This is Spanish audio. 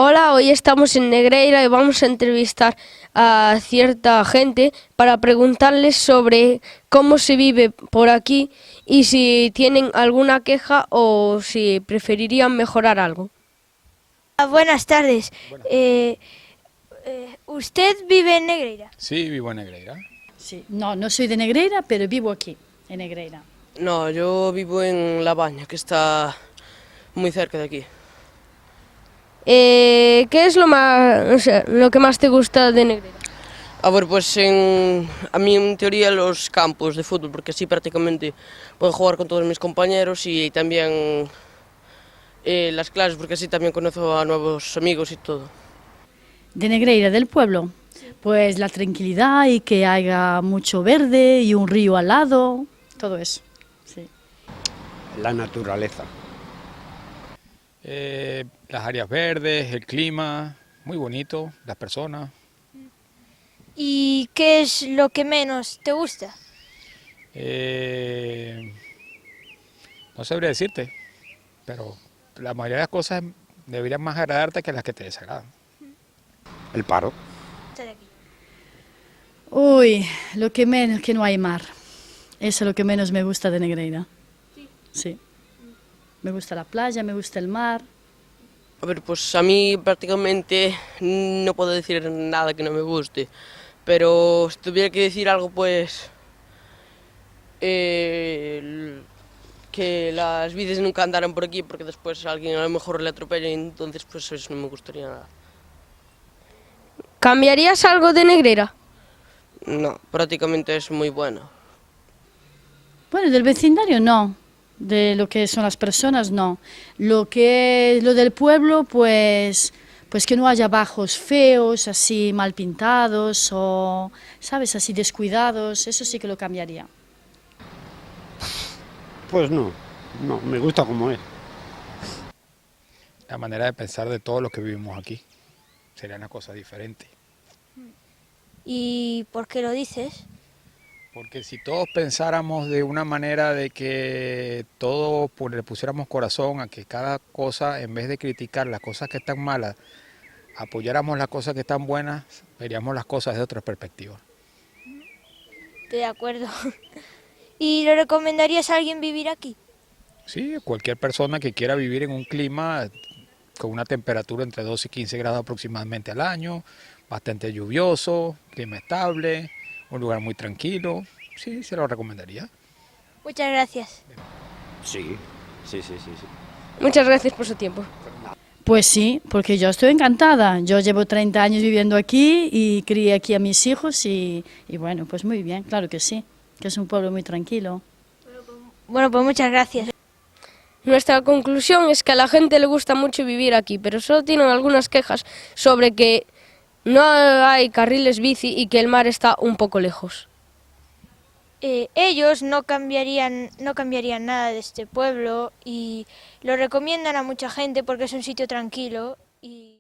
Hola, hoy estamos en Negreira y vamos a entrevistar a cierta gente para preguntarles sobre cómo se vive por aquí y si tienen alguna queja o si preferirían mejorar algo. Buenas tardes. Buenas tardes. ¿Usted vive en Negreira? Sí, vivo en Negreira. Sí, no soy de Negreira, pero vivo aquí, en Negreira. No, yo vivo en La Baña, que está muy cerca de aquí. ¿Qué es lo que más te gusta de Negreira? A ver, pues a mí en teoría los campos de fútbol, porque así prácticamente puedo jugar con todos mis compañeros y también las clases, porque así también conozco a nuevos amigos y todo. De Negreira, del pueblo, pues la tranquilidad y que haya mucho verde y un río al lado, todo eso. Sí. La naturaleza. Las áreas verdes, el clima, muy bonito, las personas. ¿Y qué es lo que menos te gusta? Eh, no sabría decirte, pero la mayoría de las cosas deberían más agradarte que las que te desagradan. El paro. Usted de aquí. Uy, lo que menos, que no hay mar. Eso es lo que menos me gusta de Negreira. Sí. Me gusta la playa, me gusta el mar. A ver, pues a mí prácticamente no puedo decir nada que no me guste, pero si tuviera que decir algo, pues que las bicis nunca andaran por aquí porque después alguien a lo mejor le atropella y entonces pues eso no me gustaría nada. ¿Cambiarías algo de Negreira? No, prácticamente es muy bueno. Bueno, del vecindario no, de lo que son las personas no. Lo del pueblo, pues que no haya bajos feos, así mal pintados o, sabes, así descuidados, eso sí que lo cambiaría. Pues no, me gusta como es. La manera de pensar de todos los que vivimos aquí sería una cosa diferente. ¿Y por qué lo dices? Porque si todos pensáramos de una manera de que todos le pusiéramos corazón a que cada cosa, en vez de criticar las cosas que están malas, apoyáramos las cosas que están buenas, veríamos las cosas de otra perspectiva. Estoy de acuerdo. ¿Y le recomendarías a alguien vivir aquí? Sí, cualquier persona que quiera vivir en un clima con una temperatura entre 12 y 15 grados aproximadamente al año, bastante lluvioso, clima estable, un lugar muy tranquilo, sí, se lo recomendaría. Muchas gracias. Sí. Muchas gracias por su tiempo. Pues sí, porque yo estoy encantada. Yo llevo 30 años viviendo aquí y crié aquí a mis hijos y bueno, pues muy bien, claro que sí, que es un pueblo muy tranquilo. Bueno, pues muchas gracias. Nuestra conclusión es que a la gente le gusta mucho vivir aquí, pero solo tienen algunas quejas sobre que no hay carriles bici y que el mar está un poco lejos. Ellos no cambiarían nada de este pueblo y lo recomiendan a mucha gente porque es un sitio tranquilo y